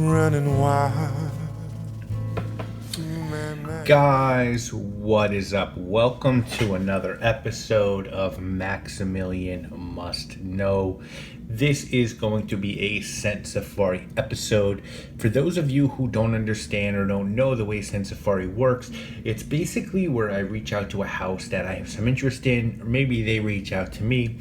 running wild. Guys, what is up? Welcome to another episode of Maximilian Must Know. This is going to be a Scent Safari episode. For those of you who don't understand or don't know the way Scent Safari works, it's basically where I reach out to a house that I have some interest in, or maybe they reach out to me,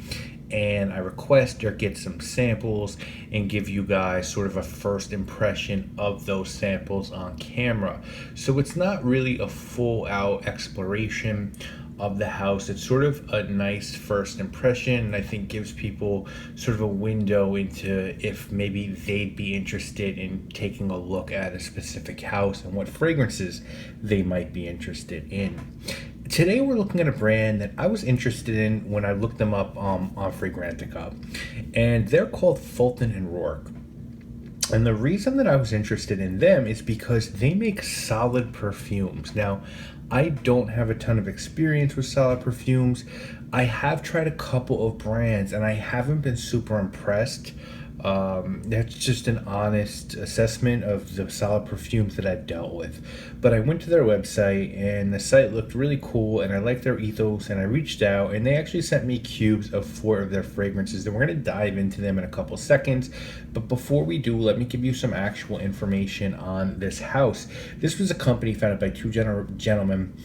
and I request or get some samples and give you guys sort of a first impression of those samples on camera. So it's not really a full out exploration of the house. It's sort of a nice first impression, and I think gives people sort of a window into if maybe they'd be interested in taking a look at a specific house and what fragrances they might be interested in. Today we're looking at a brand that I was interested in when I looked them up on Fragrantica, and they're called Fulton Roark. And the reason that I was interested in them is because they make solid perfumes. Now, I don't have a ton of experience with solid perfumes. I have tried a couple of brands and I haven't been super impressed. That's just an honest assessment of the solid perfumes that I've dealt with. But I went to their website and the site looked really cool and I liked their ethos, and I reached out and they actually sent me cubes of 4 of their fragrances, and we're going to dive into them in a couple seconds. But before we do, let me give you some actual information on this house. This was a company founded by two gentlemen,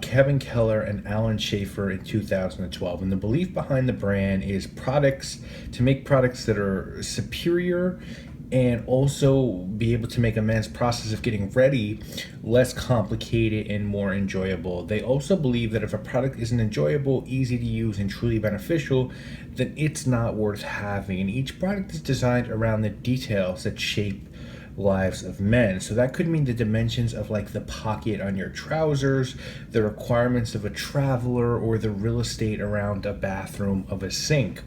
Kevin Keller and Alan Schaefer, in 2012. And the belief behind the brand is to make products that are superior and also be able to make a man's process of getting ready less complicated and more enjoyable. They also believe that if a product isn't enjoyable, easy to use, and truly beneficial, then it's not worth having. And each product is designed around the details that shape lives of men. So that could mean the dimensions of like the pocket on your trousers, the requirements of a traveler, or the real estate around a bathroom of a sink.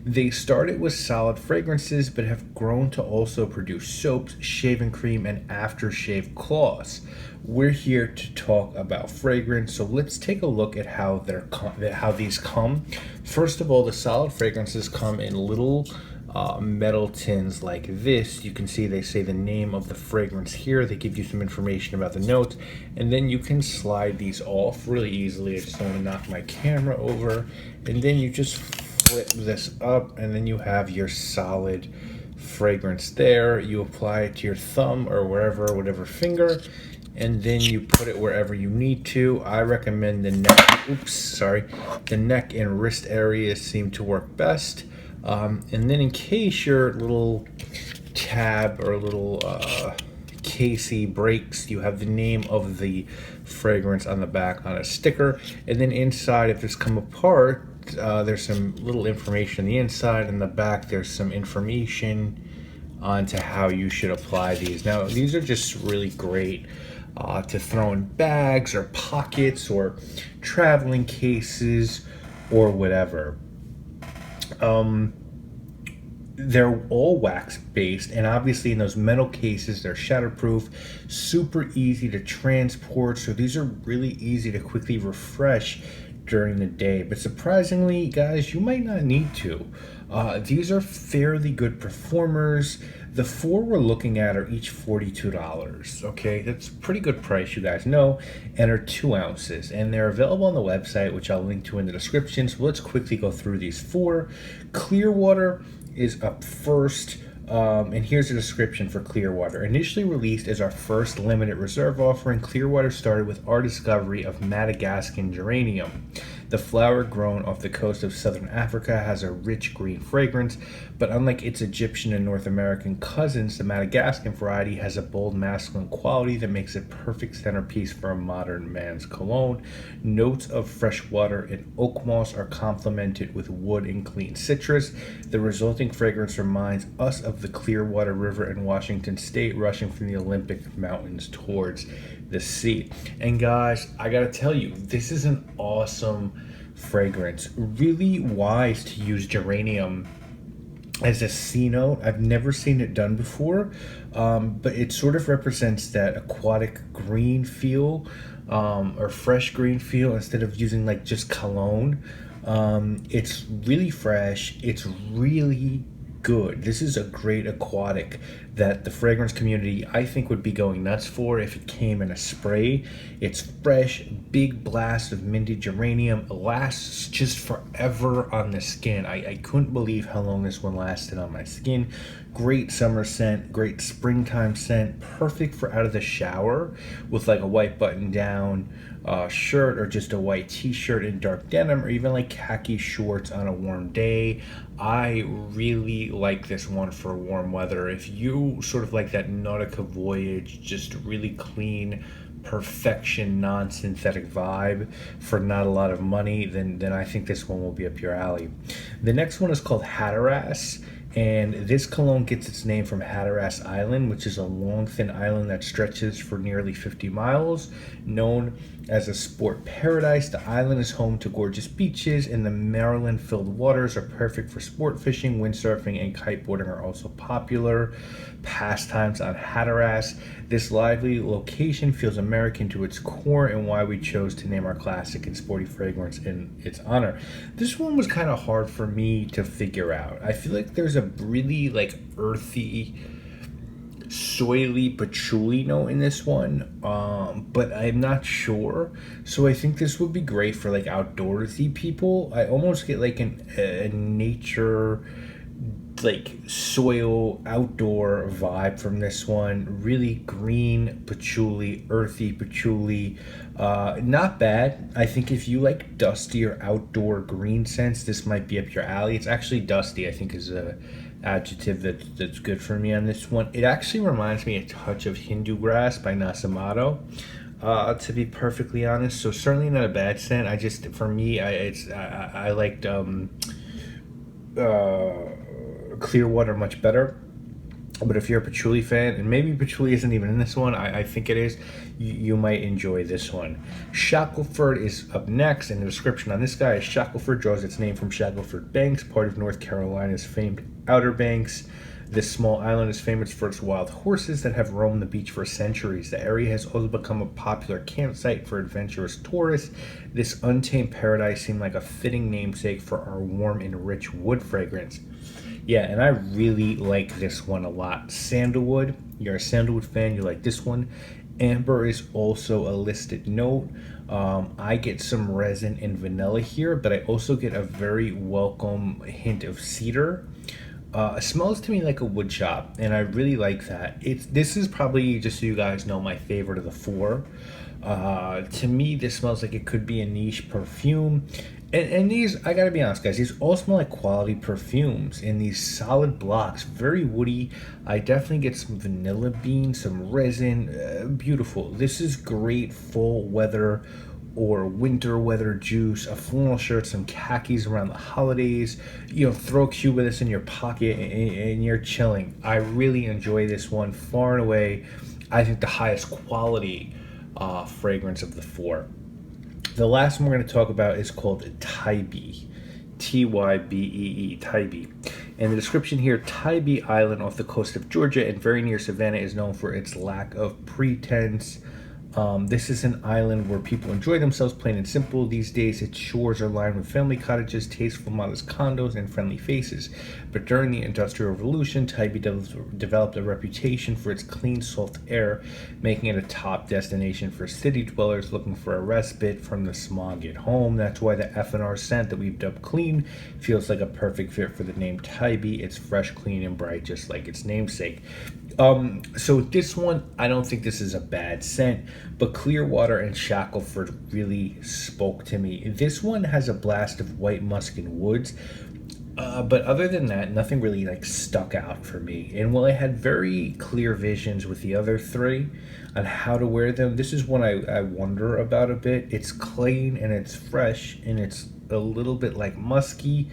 They started with solid fragrances, but have grown to also produce soaps, shaving cream, and aftershave cloths. We're here to talk about fragrance, so let's take a look at how these come. First of all, the solid fragrances come in little metal tins like this. You can see they say the name of the fragrance here. They give you some information about the notes, and then you can slide these off really easily. I just don't want to knock my camera over, and then you just flip this up, and then you have your solid fragrance there. You apply it to your thumb or whatever finger, and then you put it wherever you need to. I recommend the neck and wrist areas seem to work best. And then in case your little tab or little casey breaks, you have the name of the fragrance on the back on a sticker. And then inside, if it's come apart, there's some little information on the inside, and the back there's some information onto how you should apply these. Now, these are just really great to throw in bags or pockets or traveling cases or whatever. They're all wax based, and obviously in those metal cases they're shatterproof, super easy to transport, so these are really easy to quickly refresh during the day. But surprisingly, guys, you might not need to. These are fairly good performers. The 4 we're looking at are each $42. Okay, that's a pretty good price, you guys know, and are 2 ounces. And they're available on the website, which I'll link to in the description. So let's quickly go through these 4. Clearwater is up first. And here's a description for Clearwater. Initially released as our first limited reserve offering, Clearwater started with our discovery of Madagascan geranium. The flower grown off the coast of southern Africa has a rich green fragrance, but unlike its Egyptian and North American cousins, the Madagascan variety has a bold masculine quality that makes it perfect centerpiece for a modern man's cologne. Notes of fresh water and oak moss are complemented with wood and clean citrus. The resulting fragrance reminds us of the Clearwater River in Washington State rushing from the Olympic Mountains towards the sea. And guys, I gotta tell you, this is an awesome fragrance. Really wise to use geranium as a C note. I've never seen it done before, but it sort of represents that aquatic green feel, or fresh green feel, instead of using like just cologne. It's really fresh. It's really good. This is a great aquatic that the fragrance community, I think, would be going nuts for if it came in a spray. It's fresh, big blast of minty geranium, lasts just forever on the skin. I couldn't believe how long this one lasted on my skin. Great summer scent, great springtime scent, perfect for out of the shower with like a white button down shirt, or just a white t-shirt in dark denim, or even like khaki shorts on a warm day. I really like this one for warm weather. If you sort of like that Nautica Voyage, just really clean, perfection, non-synthetic vibe for not a lot of money, then I think this one will be up your alley. The next one is called Hatteras. And this cologne gets its name from Hatteras Island, which is a long, thin island that stretches for nearly 50 miles. Known as a sport paradise, the island is home to gorgeous beaches, and the Maryland-filled waters are perfect for sport fishing, windsurfing, and kiteboarding are also popular pastimes on Hatteras. This lively location feels American to its core, and why we chose to name our classic and sporty fragrance in its honor. This one was kind of hard for me to figure out. I feel like there's a really like earthy, soily patchouli note in this one, but I'm not sure. So I think this would be great for like outdoorsy people. I almost get like a nature, like soil outdoor vibe from this one. Really green patchouli, earthy patchouli, not bad. I think if you like dusty or outdoor green scents, this might be up your alley. It's actually dusty, I think, is a adjective that's good for me on this one. It actually reminds me a touch of Hindu Grass by Nasamato, to be perfectly honest. So certainly not a bad scent. I just, for me, I liked Clearwater much better. But if you're a patchouli fan, and maybe patchouli isn't even in this one, I think it is, you might enjoy this one. Shackleford is up next, and the description on this guy is: Shackleford draws its name from Shackleford Banks, part of North Carolina's famed Outer Banks. This small island is famous for its wild horses that have roamed the beach for centuries. The area has also become a popular campsite for adventurous tourists. This untamed paradise seemed like a fitting namesake for our warm and rich wood fragrance. Yeah, and I really like this one a lot. Sandalwood, you're a sandalwood fan, you like this one. Amber is also a listed note. I get some resin and vanilla here, but I also get a very welcome hint of cedar. It smells to me like a wood shop, and I really like that. This is probably, just so you guys know, my favorite of the four. To me, this smells like it could be a niche perfume. And these, I gotta be honest, guys, these all smell like quality perfumes in these solid blocks. Very woody. I definitely get some vanilla bean, some resin. Beautiful. This is great full weather or winter weather juice, a flannel shirt, some khakis around the holidays. You know, throw a cube of this in your pocket and you're chilling. I really enjoy this one. Far and away, I think the highest quality fragrance of the four. The last one we're going to talk about is called Tybee, Tybee, Tybee. And the description here: Tybee Island off the coast of Georgia and very near Savannah is known for its lack of pretense. This is an island where people enjoy themselves plain and simple. These days, its shores are lined with family cottages, tasteful modest condos, and friendly faces. But during the Industrial Revolution, Tybee developed a reputation for its clean, salt air, making it a top destination for city dwellers looking for a respite from the smog at home. That's why the F&R scent that we've dubbed clean feels like a perfect fit for the name Tybee. It's fresh, clean, and bright, just like its namesake. So this one, I don't think this is a bad scent, but Clearwater and Shackleford really spoke to me. This one has a blast of white musk and woods, but other than that, nothing really like stuck out for me. And while I had very clear visions with the other three on how to wear them, this is one I wonder about a bit. It's clean and it's fresh and it's a little bit like musky,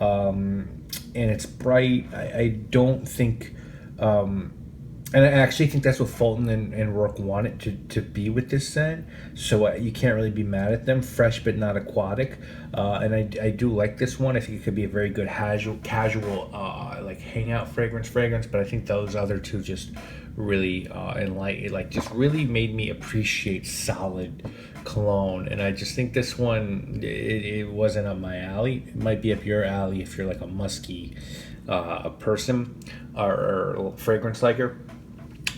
and it's bright. I don't think... and I actually think that's what Fulton and Roark wanted to be with this scent. So you can't really be mad at them. Fresh but not aquatic. And I do like this one. I think it could be a very good casual like hangout fragrance. But I think those other two just really just really made me appreciate solid cologne. And I just think this one, it wasn't up my alley. It might be up your alley if you're like a musky person or fragrance liker.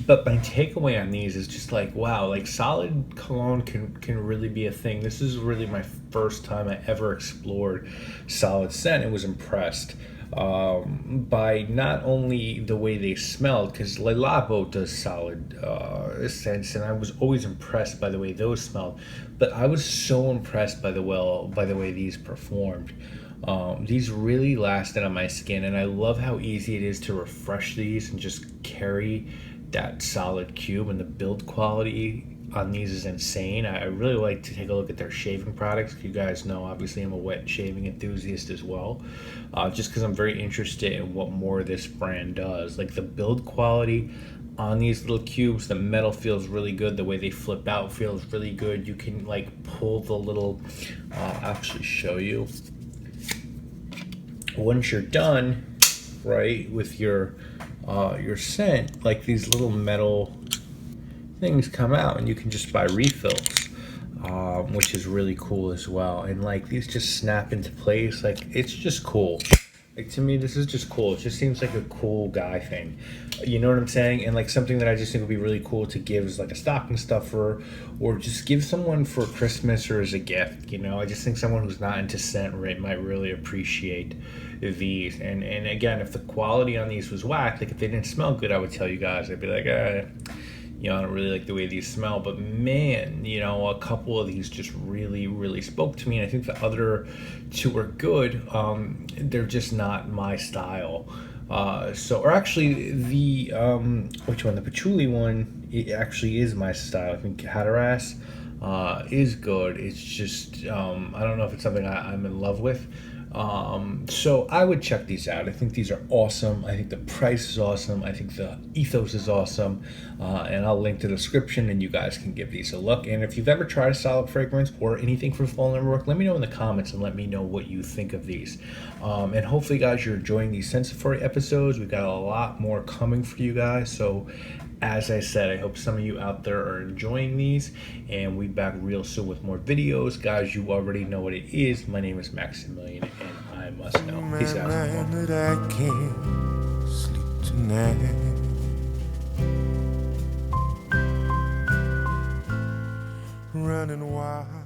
But my takeaway on these is just like, wow, like solid cologne can really be a thing. This is really my first time I ever explored solid scent and was impressed by not only the way they smelled, because Le Labo does solid scents, and I was always impressed by the way those smelled. But I was so impressed by the way these performed. These really lasted on my skin, and I love how easy it is to refresh these and just carry that solid cube, and the build quality on these is insane. I really like to take a look at their shaving products. You guys know, obviously, I'm a wet shaving enthusiast as well, just because I'm very interested in what more this brand does. Like the build quality on these little cubes, the metal feels really good. The way they flip out feels really good. You can like pull the little, I'll actually show you. Once you're done, right, with your scent, like these little metal things come out, and you can just buy refills, which is really cool as well. And like these just snap into place. Like it's just cool. Like to me, this is just cool. It just seems like a cool guy thing. You know what I'm saying? And like something that I just think would be really cool to give as like a stocking stuffer, or just give someone for Christmas or as a gift. You know, I just think someone who's not into scent might really appreciate these. And again, if the quality on these was whack, like if they didn't smell good, I would tell you guys. I'd be like, you know, I don't really like the way these smell. But man, you know, a couple of these just really, really spoke to me. And I think the other two are good. They're just not my style. Or actually, the which one? The patchouli one. It actually is my style. I think Hatteras is good. It's just I don't know if it's something I'm in love with. So I would check these out. I think these are awesome. I think the price is awesome. I think the ethos is awesome. And I'll link to the description, and you guys can give these a look. And if you've ever tried a solid fragrance or anything from Fulton Roark, let me know in the comments and let me know what you think of these. And hopefully, guys, you're enjoying these Sensifory episodes. We've got a lot more coming for you guys. So as I said, I hope some of you out there are enjoying these, and we'll be back real soon with more videos. Guys, you already know what it is. My name is Maximilian, and I must know. Peace out. That I can't sleep tonight. Running wild.